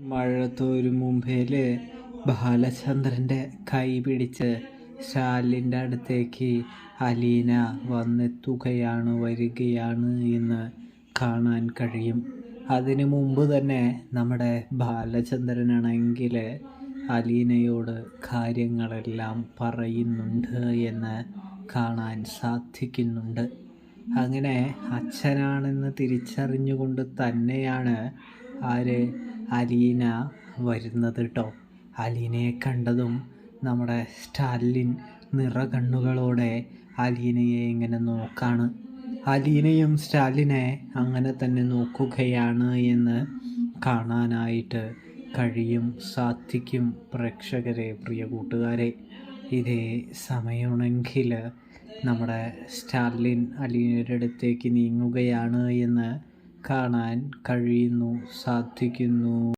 മഴ തോരും മുമ്പേല് ബാലചന്ദ്രൻ്റെ കൈ പിടിച്ച് സ്റ്റാലിൻ്റെ അടുത്തേക്ക് അലീന വരികയാണ് എന്ന് കാണാൻ കഴിയും. അതിനു മുമ്പ് തന്നെ നമ്മുടെ ബാലചന്ദ്രനാണെങ്കിൽ അലീനയോട് കാര്യങ്ങളെല്ലാം പറയുന്നുണ്ട് എന്ന് കാണാൻ സാധിക്കുന്നുണ്ട്. അങ്ങനെ അച്ഛനാണെന്ന് തിരിച്ചറിഞ്ഞുകൊണ്ട് തന്നെയാണ് അലീന വരുന്നത് കേട്ടോ. അലീനയെ കണ്ടതും നമ്മുടെ സ്റ്റാലിൻ നിറകണ്ണുകളോടെ അലീനയെ ഇങ്ങനെ നോക്കാണ്. അലീനയും സ്റ്റാലിനെ അങ്ങനെ തന്നെ നോക്കുകയാണ് എന്ന് കാണാനായിട്ട് സാധിക്കും. പ്രേക്ഷകരെ, പ്രിയ കൂട്ടുകാരെ, ഇതേ സമയമാണെങ്കിൽ നമ്മുടെ സ്റ്റാലിൻ അലീനയുടെ അടുത്തേക്ക് നീങ്ങുകയാണ് എന്ന് കാണാൻ സാധിക്കുന്നു.